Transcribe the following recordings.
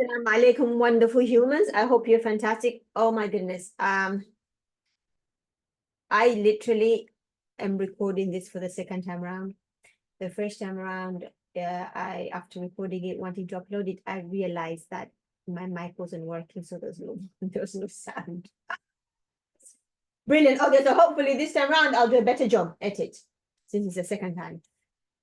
Assalamu alaikum, wonderful humans. I hope you're fantastic. Oh my goodness. I literally am recording this for the second time around. The first time around, after recording it, wanting to upload it, I realized that my mic wasn't working, so there was no sound. Brilliant. Okay, so hopefully this time around I'll do a better job at it, since it's the second time.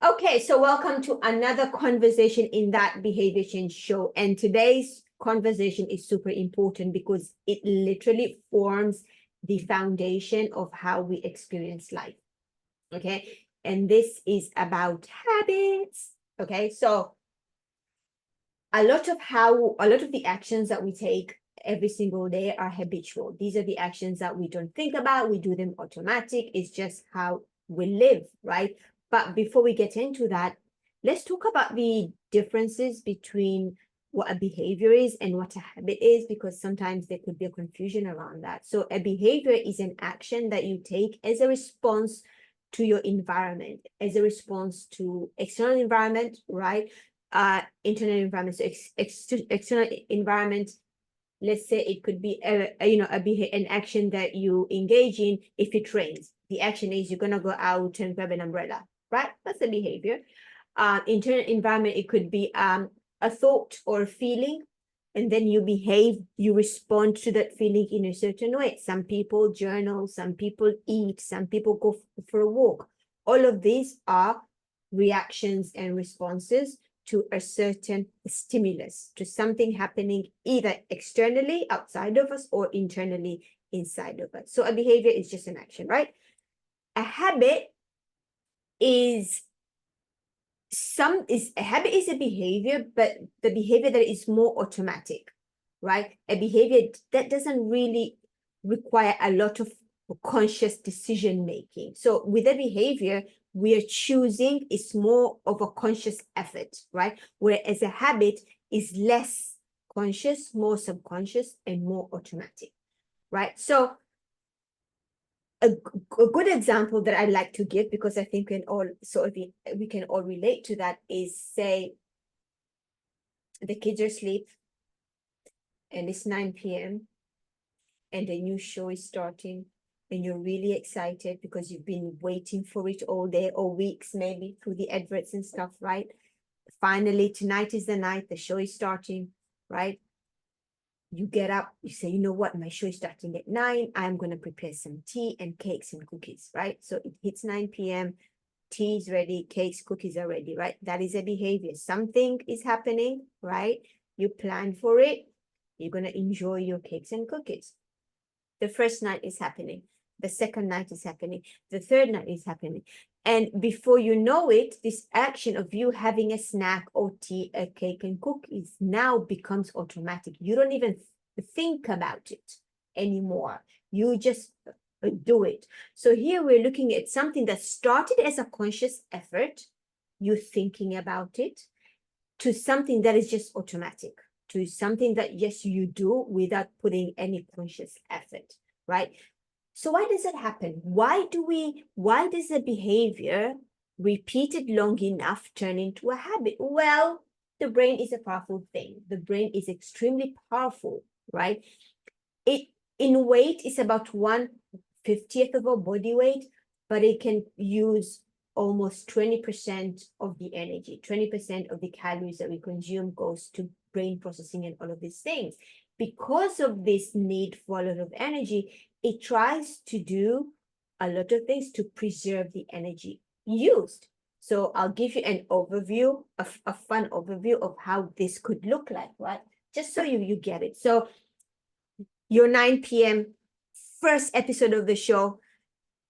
Okay, so welcome to another conversation in that behavior change show. And today's conversation is super important because it literally forms the foundation of how we experience life. Okay, and this is about habits. Okay, so a lot of the actions that we take every single day are habitual. These are the actions that we don't think about, we do them automatic. It's just how we live, right? But before we get into that, let's talk about the differences between what a behavior is and what a habit is, because sometimes there could be a confusion around that. So a behavior is an action that you take as a response to your environment, as a response to external environment, right? Internal environment. So external environment, let's say it could be an action that you engage in. If it rains, the action is you're gonna go out and grab an umbrella, right? That's the behavior. Internal environment, it could be a thought or a feeling, and then you respond to that feeling in a certain way. Some people journal, some people eat, some people go for a walk. All of these are reactions and responses to a certain stimulus, to something happening either externally outside of us or internally inside of us. So a behavior is just an action, right? A habit is a habit is a behavior, but the behavior that is more automatic, right? A behavior that doesn't really require a lot of conscious decision making. So with a behavior, we are choosing, it's more of a conscious effort, right? Whereas a habit is less conscious, more subconscious, and more automatic, right? So a good example that I like to give, because I think we can all relate to that, is say the kids are asleep and it's 9 p.m. and a new show is starting and you're really excited because you've been waiting for it all day or weeks, maybe through the adverts and stuff, right? Finally, tonight is the night, the show is starting, right? You get up, you say, you know what, my show is starting at 9. I'm going to prepare some tea and cakes and cookies, right? So it hits 9 p.m. Tea is ready, cakes, cookies are ready, right? That is a behavior. Something is happening, right? You plan for it. You're going to enjoy your cakes and cookies. The first night is happening. The second night is happening. The third night is happening. And before you know it, this action of you having a snack or tea, a cake and cookies now becomes automatic. You don't even think about it anymore. You just do it. So here we're looking at something that started as a conscious effort, you thinking about it, to something that is just automatic, to something that, yes, you do without putting any conscious effort, right? So why does it happen? Why does a behavior repeated long enough turn into a habit? Well, the brain is a powerful thing. The brain is extremely powerful, right? It in weight is about 1/50th of our body weight, but it can use almost 20% of the energy. 20% of the calories that we consume goes to brain processing and all of these things. Because of this need for a lot of energy, it tries to do a lot of things to preserve the energy used. So I'll give you an overview, a fun overview of how this could look like, right? Just so you get it. So your 9 p.m. first episode of the show,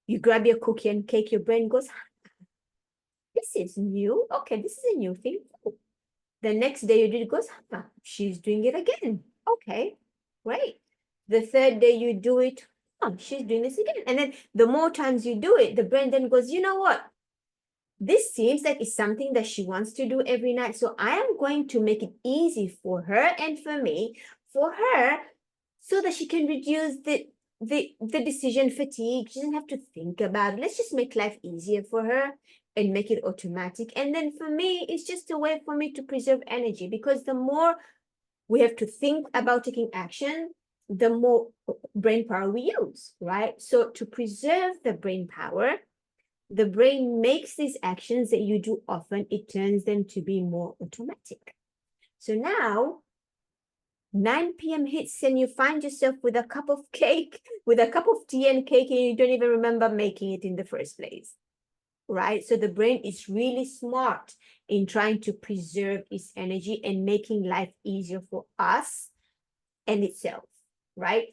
you grab your cookie and cake, your brain goes, this is new. Okay, this is a new thing. The next day you do it, goes, she's doing it again. Okay, great. The third day you do it, she's doing this again. And then the more times you do it, the brain then goes, you know what? This seems like it's something that she wants to do every night. So I am going to make it easy for her and for me, for her, so that she can reduce the decision fatigue. She doesn't have to think about it. Let's just make life easier for her and make it automatic. And then for me, it's just a way for me to preserve energy, because the more we have to think about taking action, the more brain power we use, right? So to preserve the brain power, the brain makes these actions that you do often, it turns them to be more automatic. So now 9 p.m. hits and you find yourself with a cup of cake, with a cup of tea and cake, and you don't even remember making it in the first place, right? So the brain is really smart in trying to preserve its energy and making life easier for us and itself, right?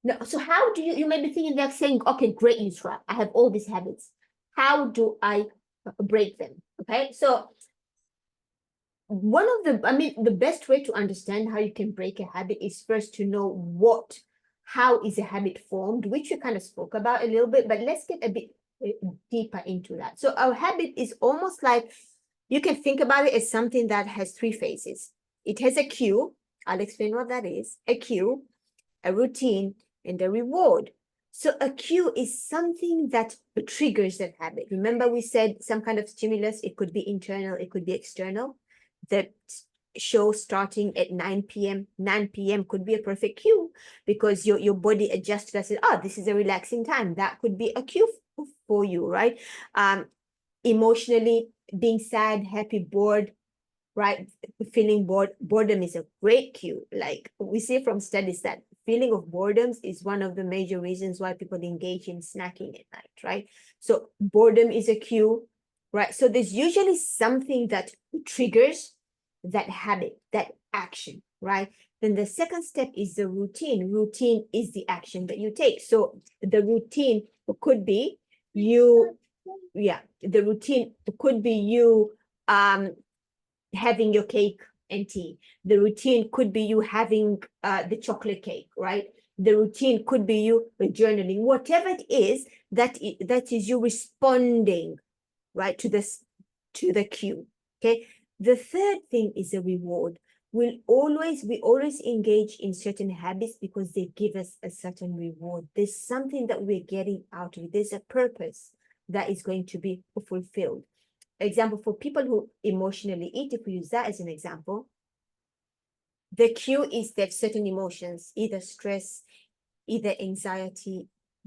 Now, so how do you may be thinking like saying, okay, great, Yusra, I have all these habits. How do I break them? Okay, so one of the best way to understand how you can break a habit is first to know how is a habit formed, which we kind of spoke about a little bit, but let's get a bit deeper into that. So our habit is almost like, you can think about it as something that has three phases. It has a cue. I'll explain what that is. A cue, a routine, and a reward. So a cue is something that triggers that habit. Remember we said some kind of stimulus, it could be internal, it could be external. The show starting at 9 p.m. 9 p.m. could be a perfect cue because your body adjusts and says, oh, this is a relaxing time. That could be a cue for you, right? Emotionally, being sad, happy, bored, right? Feeling bored. Boredom is a great cue. Like we see from studies that feeling of boredom is one of the major reasons why people engage in snacking at night, right? So boredom is a cue, right? So there's usually something that triggers that habit, that action, right? Then the second step is the routine. Routine is the action that you take. So the routine could be you, the routine could be you having your cake and tea. The routine could be you having the chocolate cake, right? The routine could be you journaling, whatever it is, that is you responding, right, to the cue. Okay. The third thing is a reward. We always engage in certain habits because they give us a certain reward. There's something that we're getting out of it. There's a purpose that is going to be fulfilled. Example, for people who emotionally eat, if we use that as an example, the cue is that certain emotions, either stress, either anxiety,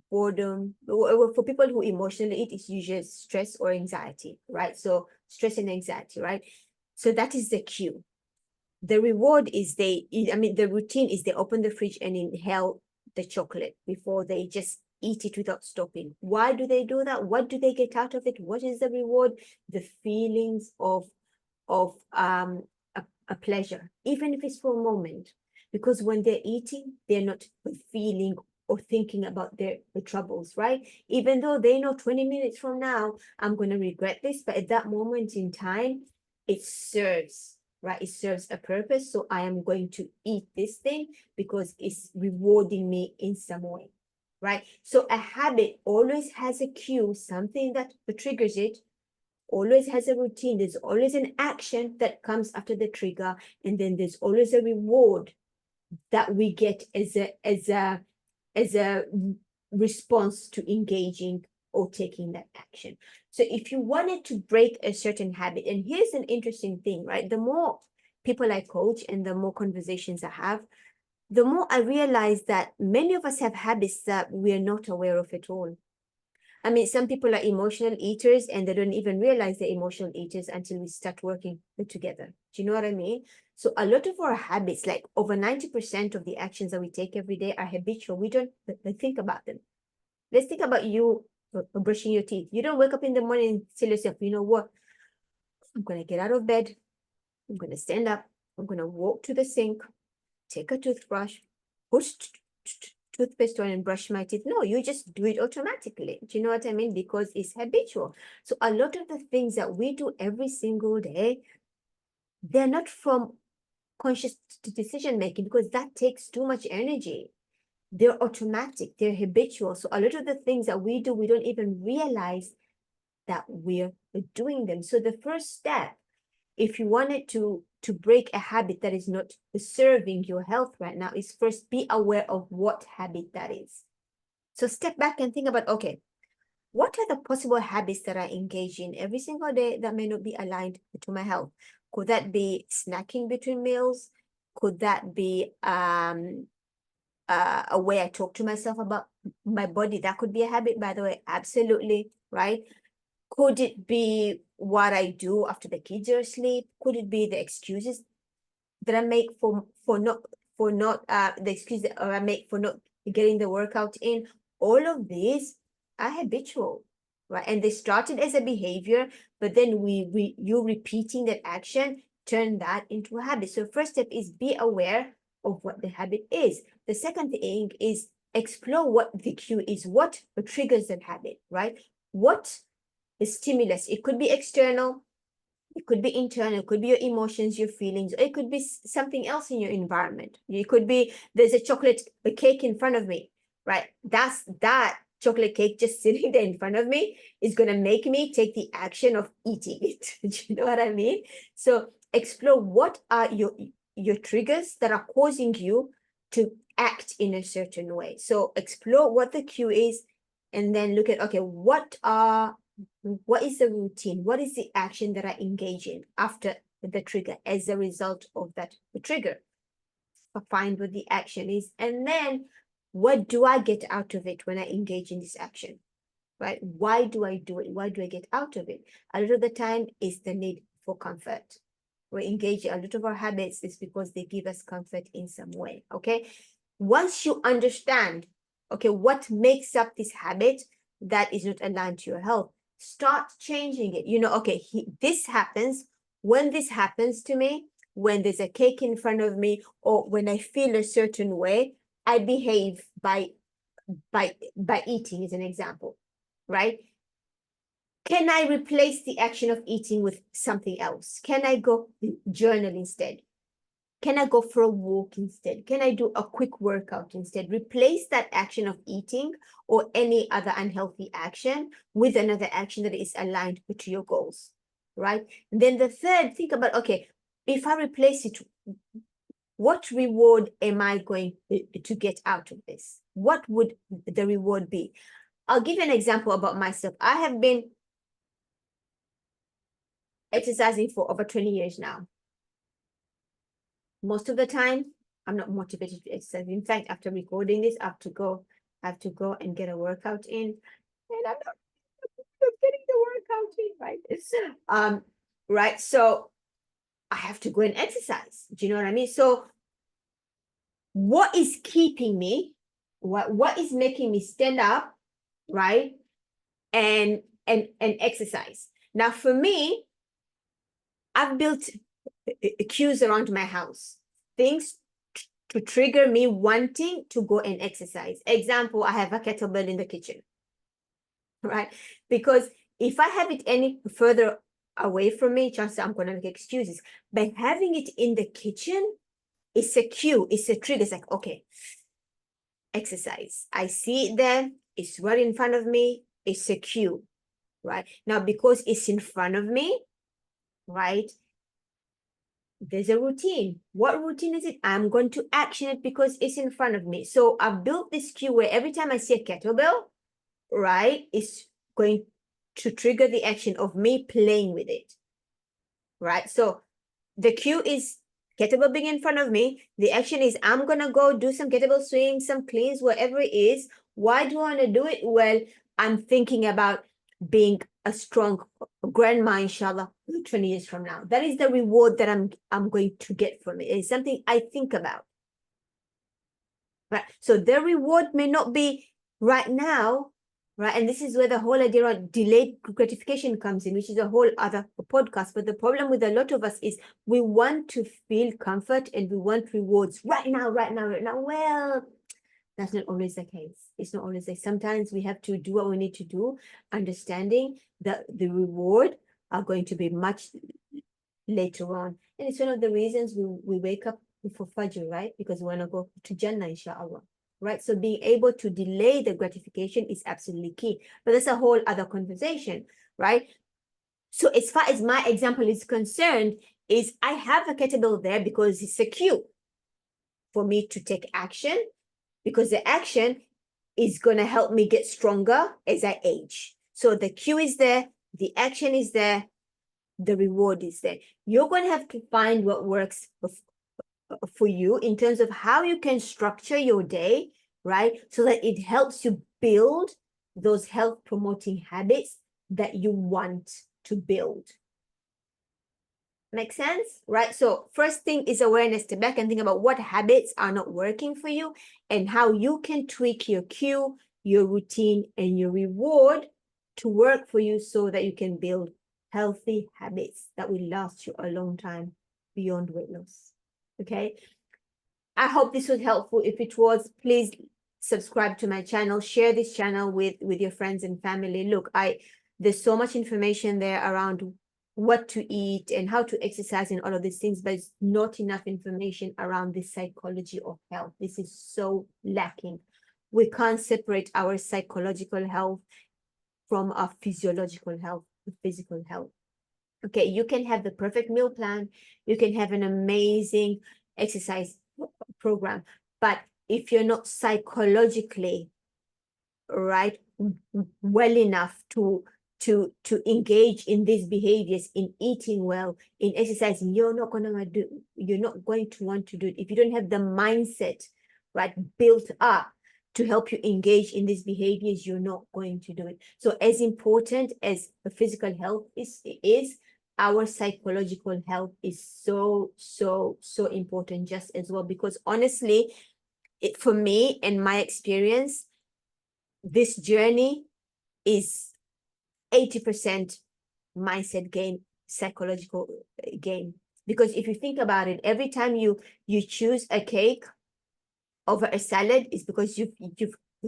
boredom. For people who emotionally eat, it's usually stress or anxiety, right? So stress and anxiety, right? So that is the cue. The reward is the routine is they open the fridge and inhale the chocolate before they just eat it without stopping. Why do they do that? What do they get out of it? What is the reward? The feelings of a pleasure, even if it's for a moment. Because when they're eating, they're not feeling or thinking about their troubles, right? Even though they know 20 minutes from now, I'm going to regret this, but at that moment in time, it serves, right? It serves a purpose. So I am going to eat this thing because it's rewarding me in some way, right? So a habit always has a cue, something that triggers it, always has a routine. There's always an action that comes after the trigger, and then there's always a reward that we get as a response to engaging or taking that action. So if you wanted to break a certain habit, and here's an interesting thing, right? The more people I coach and the more conversations I have, the more I realize that many of us have habits that we are not aware of at all. I mean, some people are emotional eaters and they don't even realize they're emotional eaters until we start working together. Do you know what I mean? So a lot of our habits, like over 90% of the actions that we take every day are habitual. We don't think about them. Let's think about you brushing your teeth. You don't wake up in the morning and tell yourself, you know what? I'm going to get out of bed. I'm going to stand up. I'm going to walk to the sink, take a toothbrush, put toothpaste on and brush my teeth. No, you just do it automatically. Do you know what I mean? Because it's habitual. So a lot of the things that we do every single day, they're not from conscious decision making because that takes too much energy. They're automatic, they're habitual. So a lot of the things that we do, we don't even realize that we're doing them. So the first step, if you wanted to break a habit that is not serving your health right now, is first be aware of what habit that is. So step back and think about, okay, what are the possible habits that I engage in every single day that may not be aligned to my health? Could that be snacking between meals? Could that be a way I talk to myself about my body? That could be a habit, by the way. Absolutely, right? Could it be what I do after the kids are asleep? Could it be the excuses that I make for not the excuse that I make for not getting the workout in? All of these are habitual, right? And they started as a behavior, but then you repeating that action turn that into a habit. So first step is be aware of what the habit is. The second thing is explore what the cue is, what triggers that habit, right? What the stimulus? It could be external, it could be internal, it could be your emotions, your feelings, or it could be something else in your environment. It could be there's a cake in front of me, right? That chocolate cake just sitting there in front of me is going to make me take the action of eating it. Do you know what I mean? So explore what are your triggers that are causing you to act in a certain way. So explore what the cue is, and then look at, okay, what is the routine? What is the action that I engage in after the trigger as a result of that trigger? Find what the action is, and then what do I get out of it when I engage in this action, right? Why do I do it? Why do I get out of it? A lot of the time is the need for comfort. We engage a lot of our habits is because they give us comfort in some way, okay? Once you understand, okay, what makes up this habit that is not aligned to your health, start changing it. You know, okay, this happens. When this happens to me, when there's a cake in front of me, or when I feel a certain way, I behave by eating, as an example, right? Can I replace the action of eating with something else? Can I go journal instead? Can I go for a walk instead? Can I do a quick workout instead? Replace that action of eating or any other unhealthy action with another action that is aligned to your goals, right? And then the third, think about, okay, if I replace it, what reward am I going to get out of this? What would the reward be? I'll give you an example about myself. I have been exercising for over 20 years now. Most of the time, I'm not motivated to exercise. In fact, after recording this, I have to go and get a workout in, and I'm not getting the workout in, right? Right. So I have to go and exercise. Do you know what I mean? So what is keeping me? What is making me stand up, right? And exercise. Now, for me, I've built cues around my house, things to trigger me wanting to go and exercise. Example, I have a kettlebell in the kitchen, right? Because if I have it any further away from me, chances I'm going to make excuses. But having it in the kitchen is a cue, it's a trigger. It's like, okay, exercise. I see it there, it's right in front of me, it's a cue, right? Now, because it's in front of me, right? There's a routine. What routine is it? I'm going to action it because it's in front of me. So I've built this cue where every time I see a kettlebell, right, it's going to trigger the action of me playing with it, right? So the cue is kettlebell being in front of me. The action is I'm going to go do some kettlebell swings, some cleans, whatever it is. Why do I want to do it? Well, I'm thinking about being a strong grandma, inshallah, 20 years from now. That is the reward that I'm going to get from it. It's something I think about. Right. So the reward may not be right now, right? And this is where the whole idea of delayed gratification comes in, which is a whole other podcast. But the problem with a lot of us is we want to feel comfort and we want rewards right now, right now, right now. Well, that's not always the case. It's not always the case. Sometimes we have to do what we need to do, understanding that the reward are going to be much later on. And it's one of the reasons we wake up for Fajr, right? Because we want to go to Jannah, inshallah, right? So being able to delay the gratification is absolutely key. But that's a whole other conversation, right? So as far as my example is concerned, is I have a kettlebell there because it's a cue for me to take action, because the action is going to help me get stronger as I age. So the cue is there, the action is there, the reward is there. You're going to have to find what works for you in terms of how you can structure your day, right? So that it helps you build those health promoting habits that you want to build. Make sense, right? So first thing is awareness. Step back and think about what habits are not working for you and how you can tweak your cue, your routine, and your reward to work for you so that you can build healthy habits that will last you a long time beyond weight loss. Okay. I hope this was helpful. If it was, please subscribe to my channel, share this channel with your friends and family. Look, there's so much information there around what to eat and how to exercise and all of these things, but it's not enough information around the psychology of health. This is so lacking. We can't separate our psychological health from our physiological health, the physical health. Okay, you can have the perfect meal plan, you can have an amazing exercise program, but if you're not psychologically right well enough to engage in these behaviors, in eating well, in exercising, you're not going to want to do it. If you don't have the mindset right built up to help you engage in these behaviors, you're not going to do it. So as important as the physical health is our psychological health is so important just as well, because honestly, for me and my experience, this journey is 80% mindset game, psychological game. Because if you think about it, every time you choose a cake over a salad, is because you've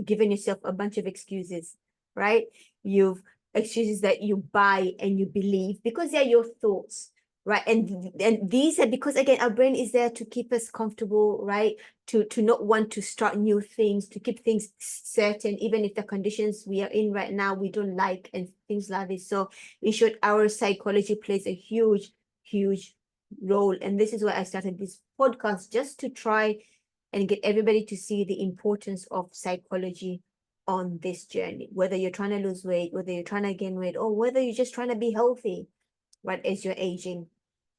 given yourself a bunch of excuses, right? You've excuses that you buy and you believe because they're your thoughts, right? And these are because, again, our brain is there to keep us comfortable, right? To not want to start new things, to keep things certain, even if the conditions we are in right now we don't like, and things like this. So in short, our psychology plays a huge role. And this is why I started this podcast, just to try and get everybody to see the importance of psychology on this journey, whether you're trying to lose weight, whether you're trying to gain weight, or whether you're just trying to be healthy, right, as you're aging.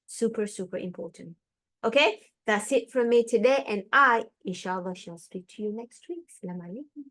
Super important. Okay, that's it from me today, and I, inshallah, shall speak to you next week. Assalamu alaikum.